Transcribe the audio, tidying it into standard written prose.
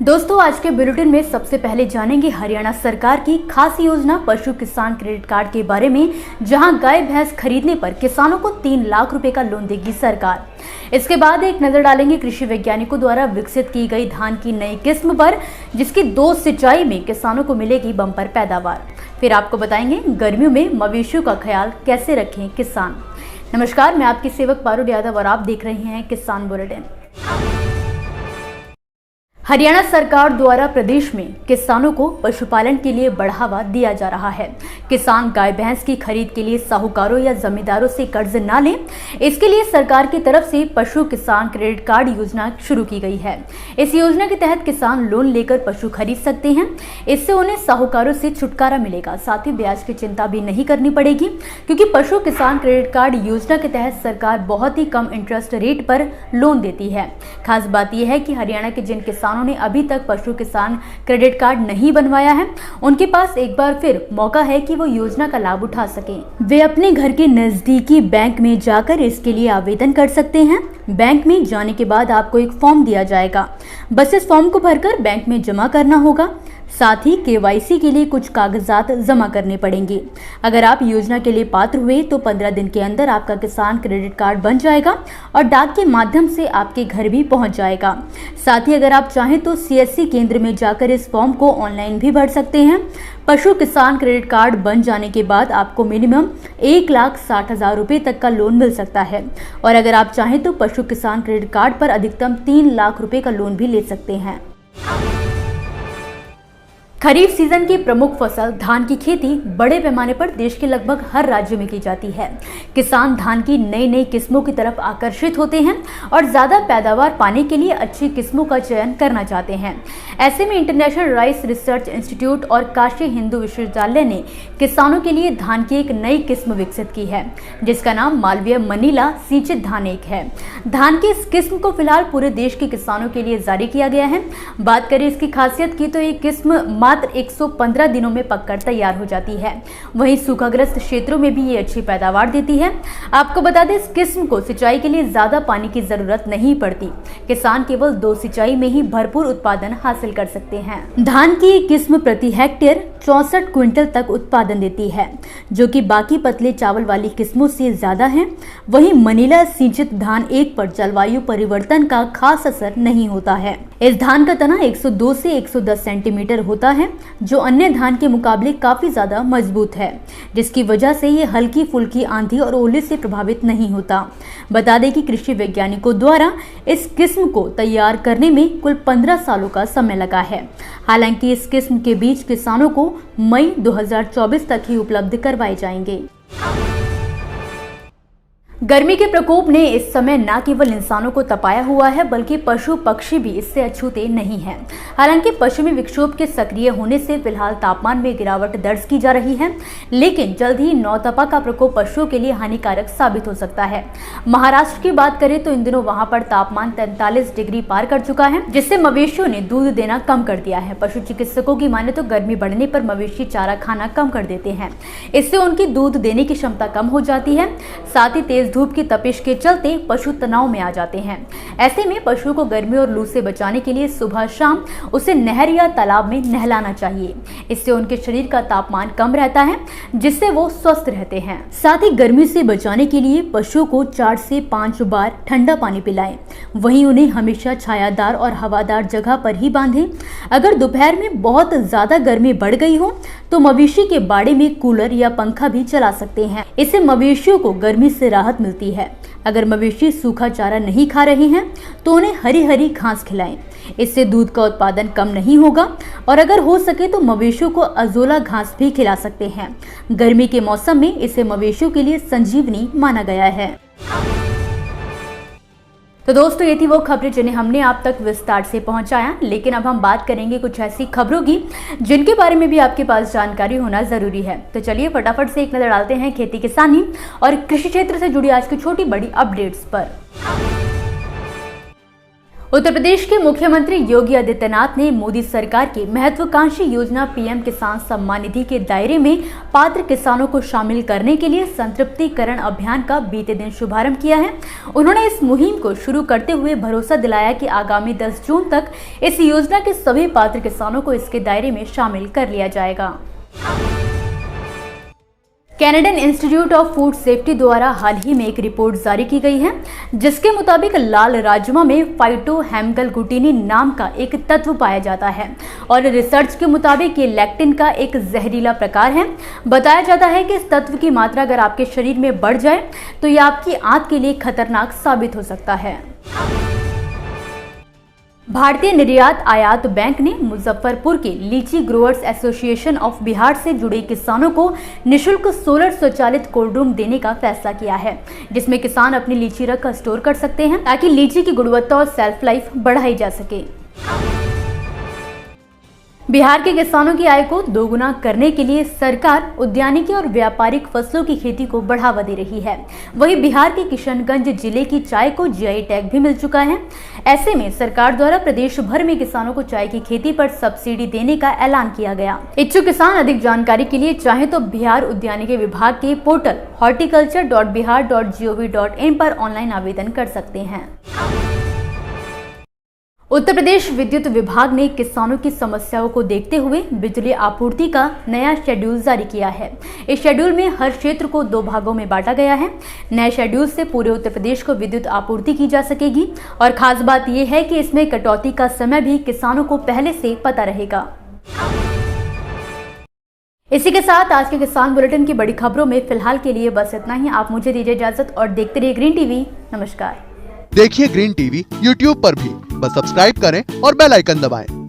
दोस्तों, आज के बुलेटिन में सबसे पहले जानेंगे हरियाणा सरकार की खास योजना पशु किसान क्रेडिट कार्ड के बारे में, जहां गाय भैंस खरीदने पर किसानों को 3 लाख रुपए का लोन देगी सरकार। इसके बाद एक नजर डालेंगे कृषि वैज्ञानिकों द्वारा विकसित की गई धान की नई किस्म पर, जिसकी 2 सिंचाई में किसानों को मिलेगी बम्पर पैदावार। फिर आपको बताएंगे गर्मियों में मवेशियों का ख्याल कैसे रखें किसान। नमस्कार, मैं आपकी सेवक पारुल यादव और आप देख रहे हैं किसान बुलेटिन। हरियाणा सरकार द्वारा प्रदेश में किसानों को पशुपालन के लिए बढ़ावा दिया जा रहा है। किसान गाय भैंस की खरीद के लिए साहूकारों या जमींदारों से कर्ज न लें, इसके लिए सरकार की तरफ से पशु किसान क्रेडिट कार्ड योजना शुरू की गई है। इस योजना के तहत किसान लोन लेकर पशु खरीद सकते हैं। इससे उन्हें साहूकारों से छुटकारा मिलेगा, साथ ही ब्याज की चिंता भी नहीं करनी पड़ेगी, क्योंकि पशु किसान क्रेडिट कार्ड योजना के तहत सरकार बहुत ही कम इंटरेस्ट रेट पर लोन देती है। खास बात यह है कि हरियाणा के जिन किसानों ने अभी तक पशु किसान क्रेडिट कार्ड नहीं बनवाया है, उनके पास एक बार फिर मौका है कि वो योजना का लाभ उठा सकें। वे अपने घर के नजदीकी बैंक में जाकर इसके लिए आवेदन कर सकते हैं। बैंक में जाने के बाद आपको एक फॉर्म दिया जाएगा, बस इस फॉर्म को भरकर बैंक में जमा करना होगा। साथ ही केवाईसी के लिए कुछ कागजात जमा करने पड़ेंगे। अगर आप योजना के लिए पात्र हुए तो 15 दिन के अंदर आपका किसान क्रेडिट कार्ड बन जाएगा और डाक के माध्यम से आपके घर भी पहुंच जाएगा। साथ ही अगर आप चाहें तो सीएससी केंद्र में जाकर इस फॉर्म को ऑनलाइन भी भर सकते हैं। पशु किसान क्रेडिट कार्ड बन जाने के बाद आपको मिनिमम 1,60,000 रुपये तक का लोन मिल सकता है, और अगर आप चाहें तो पशु किसान क्रेडिट कार्ड पर अधिकतम 3 लाख रुपये का लोन भी ले सकते हैं। खरीफ सीजन की प्रमुख फसल धान की खेती बड़े पैमाने पर देश के लगभग हर राज्य में की जाती है। किसान धान की नई नई किस्मों की तरफ आकर्षित होते हैं और ज्यादा पैदावार पाने के लिए अच्छी किस्मों का चयन करना चाहते हैं। ऐसे में इंटरनेशनल राइस रिसर्च इंस्टीट्यूट और काशी हिंदू विश्वविद्यालय ने किसानों के लिए धान की एक नई किस्म विकसित की है, जिसका नाम मालवीय मनीला सिंचित धान 1 है। धान की इस किस्म को फिलहाल पूरे देश के किसानों के लिए जारी किया गया है। बात करें इसकी खासियत की तो ये किस्म मात्र 115 दिनों में पककर तैयार हो जाती है। वहीं सूखाग्रस्त क्षेत्रों में भी ये अच्छी पैदावार देती है। आपको बता दें, इस किस्म को सिंचाई के लिए ज्यादा पानी की जरूरत नहीं पड़ती। किसान केवल 2 सिंचाई में ही भरपूर उत्पादन हासिल कर सकते हैं। धान की ये किस्म प्रति हेक्टेयर 64 क्विंटल तक उत्पादन देती है, जो कि बाकी पतले चावल वाली किस्मों से ज्यादा है। वहीं मनीला सिंचित धान 1 पर जलवायु परिवर्तन का खास असर नहीं होता है। इस धान का तना 102 से 110 सेंटीमीटर होता है, जो अन्य धान के मुकाबले काफी ज्यादा मजबूत है, जिसकी वजह से ये हल्की फुल्की आंधी और ओले से प्रभावित नहीं होता। बता दें कि कृषि वैज्ञानिकों द्वारा इस किस्म को तैयार करने में कुल 15 सालों का समय लगा है। हालांकि इस किस्म के बीज किसानों को मई 2024 तक ही उपलब्ध करवाए जाएंगे। गर्मी के प्रकोप ने इस समय न केवल इंसानों को तपाया हुआ है, बल्कि पशु पक्षी भी इससे अछूते नहीं हैं। हालांकि पश्चिमी विक्षोभ के सक्रिय होने से फिलहाल तापमान में गिरावट दर्ज की जा रही है, लेकिन जल्द ही नौतपा का प्रकोप पशुओं के लिए हानिकारक साबित हो सकता है। महाराष्ट्र की बात करें तो इन दिनों वहां पर तापमान 43 डिग्री पार कर चुका है, जिससे मवेशियों ने दूध देना कम कर दिया है। पशु चिकित्सकों की माने तो गर्मी बढ़ने पर मवेशी चारा खाना कम कर देते हैं। इससे उनकी दूध देने की क्षमता कम हो जाती है। साथ ही तेज धूप की तपिश के चलते पशु तनाव में आ जाते हैं। ऐसे में पशु को गर्मी और लू से बचाने के लिए सुबह शाम उसे नहर या तालाब में नहलाना चाहिए। इससे उनके शरीर का तापमान कम रहता है, जिससे वो स्वस्थ रहते हैं। साथ ही गर्मी से बचाने के लिए पशुओं को 4 से 5 बार ठंडा पानी पिलाएं। वहीं उन्हें हमेशा छायादार और हवादार जगह पर ही बांधें। अगर दोपहर में बहुत ज्यादा गर्मी बढ़ गई हो तो मवेशी के बाड़े में कूलर या पंखा भी चला सकते हैं। इससे मवेशियों को गर्मी से राहत मिलती है। अगर मवेशी सूखा चारा नहीं खा रहे हैं तो उन्हें हरी हरी घास खिलाएं। इससे दूध का उत्पादन कम नहीं होगा, और अगर हो सके तो मवेशियों को अजोला घास भी खिला सकते हैं। गर्मी के मौसम में इसे मवेशियों के लिए संजीवनी माना गया है। तो दोस्तों, ये थी वो खबरें जिन्हें हमने आप तक विस्तार से पहुंचाया, लेकिन अब हम बात करेंगे कुछ ऐसी खबरों की जिनके बारे में भी आपके पास जानकारी होना जरूरी है। तो चलिए फटाफट से एक नजर डालते हैं खेती किसानी और कृषि क्षेत्र से जुड़ी आज की छोटी बड़ी अपडेट्स पर। उत्तर प्रदेश के मुख्यमंत्री योगी आदित्यनाथ ने मोदी सरकार की महत्वाकांक्षी योजना पीएम किसान सम्मान निधि के दायरे में पात्र किसानों को शामिल करने के लिए संतृप्तिकरण अभियान का बीते दिन शुभारंभ किया है। उन्होंने इस मुहिम को शुरू करते हुए भरोसा दिलाया कि आगामी 10 जून तक इस योजना के सभी पात्र किसानों को इसके दायरे में शामिल कर लिया जाएगा। Canadian institute of food safety द्वारा हाल ही में एक रिपोर्ट जारी की गई है, जिसके मुताबिक लाल राजमा में फाइटोहेमगलग्लूटिन नाम का एक तत्व पाया जाता है और रिसर्च के मुताबिक ये लेक्टिन का एक जहरीला प्रकार है। बताया जाता है कि इस तत्व की मात्रा अगर आपके शरीर में बढ़ जाए तो ये आपकी आंत के लिए खतरनाक साबित हो सकता है। भारतीय निर्यात आयात बैंक ने मुजफ्फरपुर के लीची ग्रोअर्स एसोसिएशन ऑफ बिहार से जुड़े किसानों को निशुल्क सोलर स्वचालित कोल्ड रूम देने का फैसला किया है, जिसमें किसान अपनी लीची रख कर स्टोर कर सकते हैं ताकि लीची की गुणवत्ता और सेल्फ लाइफ बढ़ाई जा सके। बिहार के किसानों की आय को दोगुना करने के लिए सरकार उद्यानिकी और व्यापारिक फसलों की खेती को बढ़ावा दे रही है। वहीं बिहार के किशनगंज जिले की चाय को जीआई टैग भी मिल चुका है। ऐसे में सरकार द्वारा प्रदेश भर में किसानों को चाय की खेती पर सब्सिडी देने का ऐलान किया गया। इच्छुक किसान अधिक जानकारी के लिए चाहे तो बिहार उद्यानिकी विभाग के पोर्टल horticulture.bihar.gov.in पर ऑनलाइन आवेदन कर सकते हैं। उत्तर प्रदेश विद्युत विभाग ने किसानों की समस्याओं को देखते हुए बिजली आपूर्ति का नया शेड्यूल जारी किया है। इस शेड्यूल में हर क्षेत्र को 2 भागों में बांटा गया है। नए शेड्यूल से पूरे उत्तर प्रदेश को विद्युत आपूर्ति की जा सकेगी और खास बात यह है कि इसमें कटौती का समय भी किसानों को पहले से पता रहेगा। इसी के साथ आज के किसान बुलेटिन की बड़ी खबरों में फिलहाल के लिए बस इतना ही। आप मुझे दीजिए इजाजत और देखते रहिए ग्रीन टीवी। नमस्कार। देखिए ग्रीन टीवी यूट्यूब पर भी, बस सब्सक्राइब करें और बेल आइकन दबाएं।